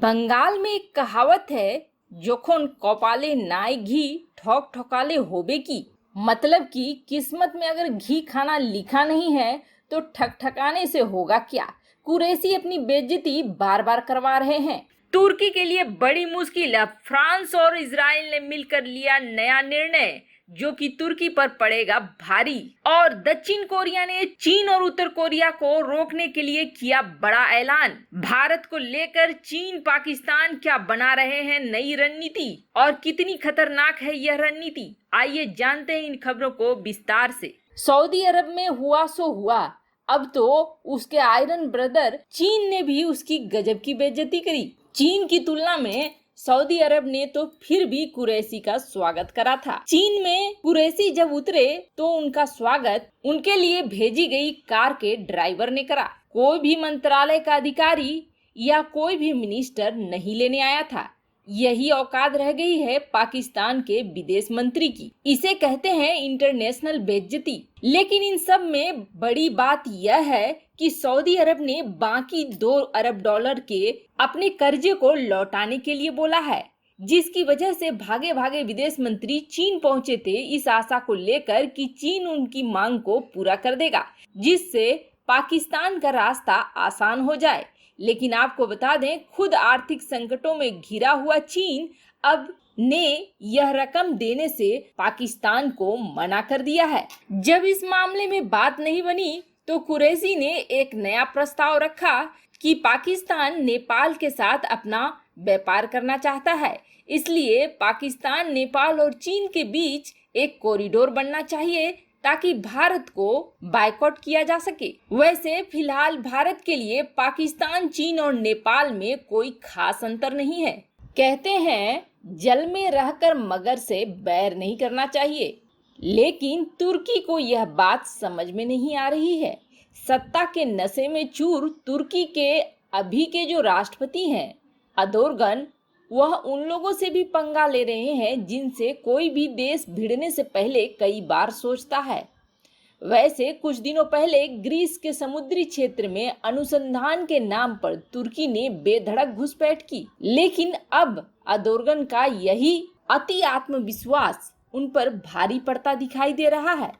बंगाल में एक कहावत है, जोखन कपाले नाय घी ठोक ठोकाले होबे की। मतलब कि किस्मत में अगर घी खाना लिखा नहीं है तो ठकठकाने से होगा क्या। कुरैशी अपनी बेइज्जती बार बार करवा रहे हैं। तुर्की के लिए बड़ी मुश्किल। अब फ्रांस और इजराइल ने मिलकर लिया नया निर्णय जो कि तुर्की पर पड़ेगा भारी। और दक्षिण कोरिया ने चीन और उत्तर कोरिया को रोकने के लिए किया बड़ा ऐलान। भारत को लेकर चीन पाकिस्तान क्या बना रहे हैं नई रणनीति और कितनी खतरनाक है यह रणनीति, आइए जानते हैं इन खबरों को विस्तार से। सऊदी अरब में हुआ सो हुआ, अब तो उसके आयरन ब्रदर चीन ने भी उसकी गजब की बेइज्जती करी। चीन की तुलना में सऊदी अरब ने तो फिर भी कुरैशी का स्वागत करा था। चीन में कुरैशी जब उतरे तो उनका स्वागत उनके लिए भेजी गई कार के ड्राइवर ने करा। कोई भी मंत्रालय का अधिकारी या कोई भी मिनिस्टर नहीं लेने आया था। यही औकात रह गई है पाकिस्तान के विदेश मंत्री की। इसे कहते हैं इंटरनेशनल बेइज्जती। लेकिन इन सब में बड़ी बात यह है कि सऊदी अरब ने बाकी 2 अरब डॉलर के अपने कर्जे को लौटाने के लिए बोला है, जिसकी वजह से भागे भागे विदेश मंत्री चीन पहुंचे थे इस आशा को लेकर कि चीन उनकी मांग को पूरा कर देगा, जिससे पाकिस्तान का रास्ता आसान हो जाए। लेकिन आपको बता दें, खुद आर्थिक संकटों में घिरा हुआ चीन अब ने यह रकम देने से पाकिस्तान को मना कर दिया है। जब इस मामले में बात नहीं बनी तो कुरैशी ने एक नया प्रस्ताव रखा कि पाकिस्तान नेपाल के साथ अपना व्यापार करना चाहता है, इसलिए पाकिस्तान, नेपाल और चीन के बीच एक कॉरिडोर बनना चाहिए ताकि भारत को बायकॉट किया जा सके। वैसे फिलहाल भारत के लिए पाकिस्तान, चीन और नेपाल में कोई खास अंतर नहीं है। कहते हैं जल में रहकर मगर से बैर नहीं करना चाहिए, लेकिन तुर्की को यह बात समझ में नहीं आ रही है। सत्ता के नशे में चूर तुर्की के अभी के जो राष्ट्रपति हैं अदोरगन, वह उन लोगों से भी पंगा ले रहे हैं जिनसे कोई भी देश भिड़ने से पहले कई बार सोचता है। वैसे कुछ दिनों पहले ग्रीस के समुद्री क्षेत्र में अनुसंधान के नाम पर तुर्की ने बेधड़क घुसपैठ की, लेकिन अब अदोरगन का यही अति आत्मविश्वास उन पर भारी पड़ता दिखाई दे रहा है।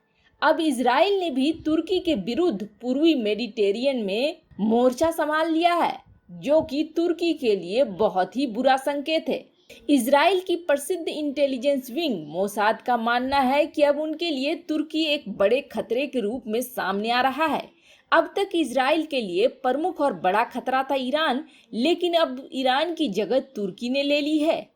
अब इजराइल ने भी तुर्की के विरुद्ध पूर्वी मेडिटेरियन में मोर्चा संभाल लिया है, जो कि तुर्की के लिए बहुत ही बुरा संकेत है। इजराइल की प्रसिद्ध इंटेलिजेंस विंग मोसाद का मानना है कि अब उनके लिए तुर्की एक बड़े खतरे के रूप में सामने आ रहा है। अब तक इजराइल के लिए प्रमुख और बड़ा खतरा था ईरान, लेकिन अब ईरान की जगह तुर्की ने ले ली है।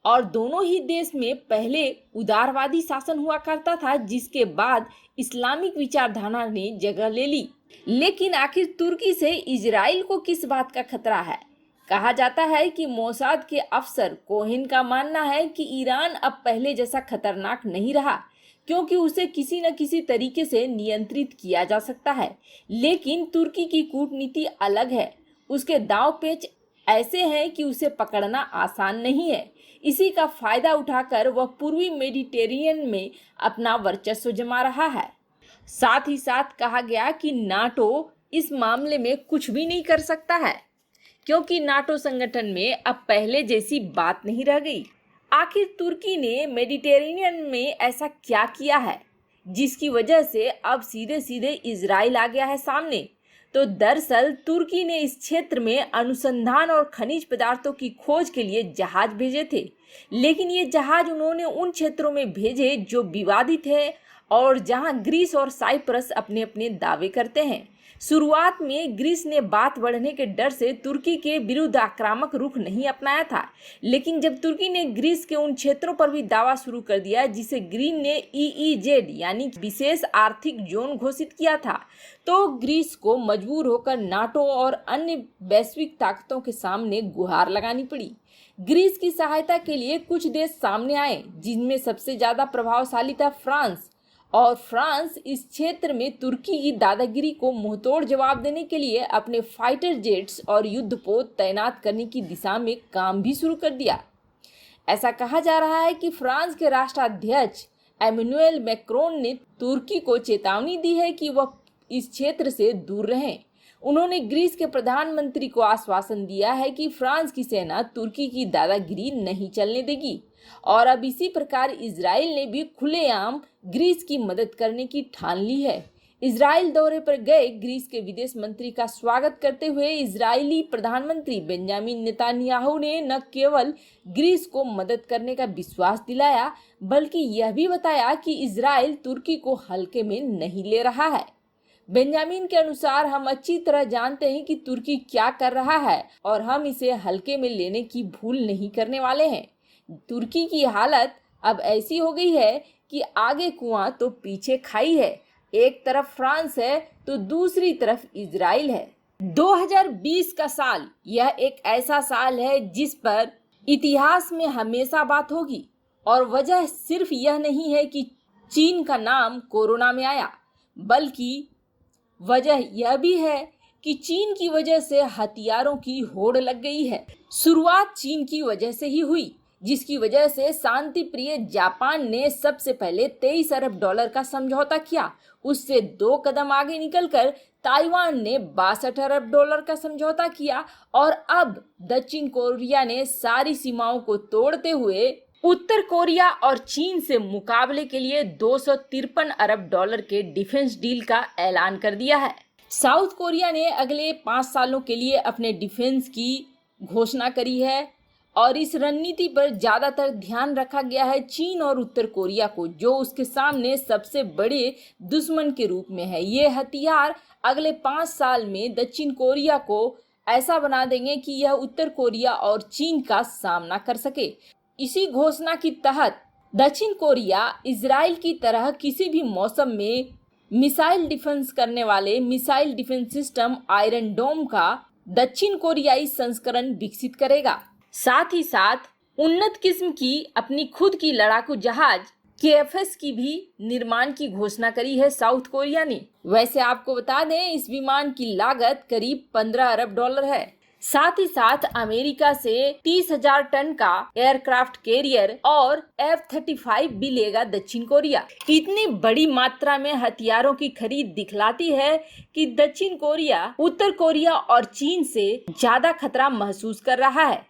और दोनों ही देश में पहले उदारवादी शासन हुआ करता था, जिसके बाद इस्लामिक विचारधारा ने जगह ले ली। लेकिन आखिर तुर्की से इजराइल को किस बात का खतरा है? कहा जाता है कि मोसाद के अफसर कोहेन का मानना है कि ईरान अब पहले जैसा खतरनाक नहीं रहा, क्योंकि उसे किसी न किसी तरीके से नियंत्रित किया जा सकता है। लेकिन तुर्की की कूटनीति अलग है। उसके दांव पेच ऐसे हैं कि उसे पकड़ना आसान नहीं है। इसी का फायदा उठाकर वह पूर्वी मेडिटेरियन में अपना वर्चस्व जमा रहा है। साथ ही साथ कहा गया कि नाटो इस मामले में कुछ भी नहीं कर सकता है, क्योंकि नाटो संगठन में अब पहले जैसी बात नहीं रह गई। आखिर तुर्की ने मेडिटेरेनियन में ऐसा क्या किया है जिसकी वजह से अब सीधे सीधे इजराइल आ गया है सामने? तो दरअसल तुर्की ने इस क्षेत्र में अनुसंधान और खनिज पदार्थों की खोज के लिए जहाज भेजे थे, लेकिन ये जहाज उन्होंने उन क्षेत्रों में भेजे जो विवादित है और जहां ग्रीस और साइप्रस अपने अपने दावे करते हैं। शुरुआत में ग्रीस ने बात बढ़ने के डर से तुर्की के विरुद्ध आक्रामक रुख नहीं अपनाया था, लेकिन जब तुर्की ने ग्रीस के उन क्षेत्रों पर भी दावा शुरू कर दिया जिसे ग्रीस ने EEZ यानी विशेष आर्थिक जोन घोषित किया था, तो ग्रीस को मजबूर होकर नाटो और अन्य वैश्विक ताकतों के सामने गुहार लगानी पड़ी। ग्रीस की सहायता के लिए कुछ देश सामने आए, जिनमें सबसे ज्यादा प्रभावशाली था फ्रांस। और फ्रांस इस क्षेत्र में तुर्की की दादागिरी को मुंहतोड़ जवाब देने के लिए अपने फाइटर जेट्स और युद्धपोत तैनात करने की दिशा में काम भी शुरू कर दिया। ऐसा कहा जा रहा है कि फ्रांस के राष्ट्राध्यक्ष एमेनुएल मैक्रोन ने तुर्की को चेतावनी दी है कि वह इस क्षेत्र से दूर रहें। उन्होंने ग्रीस के प्रधानमंत्री को आश्वासन दिया है कि फ्रांस की सेना तुर्की की दादागिरी नहीं चलने देगी। और अब इसी प्रकार इजराइल ने भी खुलेआम ग्रीस की मदद करने की ठान ली है। इजराइल दौरे पर गए ग्रीस के विदेश मंत्री का स्वागत करते हुए इजरायली प्रधानमंत्री बेंजामिन नेतान्याहू ने न केवल ग्रीस को मदद करने का विश्वास दिलाया, बल्कि यह भी बताया कि इजराइल तुर्की को हल्के में नहीं ले रहा है। बेंजामिन के अनुसार, हम अच्छी तरह जानते हैं कि तुर्की क्या कर रहा है और हम इसे हल्के में लेने की भूल नहीं करने वाले हैं। तुर्की की हालत अब ऐसी हो गई है कि आगे कुआं तो पीछे खाई है। एक तरफ फ्रांस है तो दूसरी तरफ इजराइल है। 2020 का साल यह एक ऐसा साल है जिस पर इतिहास में हमेशा बात होगी। और वजह सिर्फ यह नहीं है कि चीन का नाम कोरोना में आया, बल्कि वजह यह भी है कि चीन की वजह से हथियारों की होड़ लग गई है। शुरुआत चीन की वजह से ही हुई, जिसकी वजह से शांति प्रिय जापान ने सबसे पहले 23 अरब डॉलर का समझौता किया। उससे 2 कदम आगे निकलकर ताइवान ने 62 अरब डॉलर का समझौता किया और अब दक्षिण कोरिया ने सारी सीमाओं को तोड़ते हुए उत्तर कोरिया और चीन से मुकाबले के लिए 253 अरब डॉलर के डिफेंस डील का ऐलान कर दिया है। साउथ कोरिया ने अगले 5 सालों के लिए अपने डिफेंस की घोषणा करी है और इस रणनीति पर ज्यादातर ध्यान रखा गया है चीन और उत्तर कोरिया को, जो उसके सामने सबसे बड़े दुश्मन के रूप में है। ये हथियार अगले 5 साल में दक्षिण कोरिया को ऐसा बना देंगे कि यह उत्तर कोरिया और चीन का सामना कर सके। इसी घोषणा के तहत दक्षिण कोरिया इजराइल की तरह किसी भी मौसम में मिसाइल डिफेंस करने वाले मिसाइल डिफेंस सिस्टम आयरन डोम का दक्षिण कोरियाई संस्करण विकसित करेगा। साथ ही साथ उन्नत किस्म की अपनी खुद की लड़ाकू जहाज KF-S की भी निर्माण की घोषणा करी है साउथ कोरिया ने। वैसे आपको बता दें, इस विमान की लागत करीब 15 अरब डॉलर है। साथ ही साथ अमेरिका से 30,000 टन का एयरक्राफ्ट कैरियर और F-35 भी लेगा दक्षिण कोरिया। इतनी बड़ी मात्रा में हथियारों की खरीद दिखलाती है कि दक्षिण कोरिया उत्तर कोरिया और चीन से ज्यादा खतरा महसूस कर रहा है।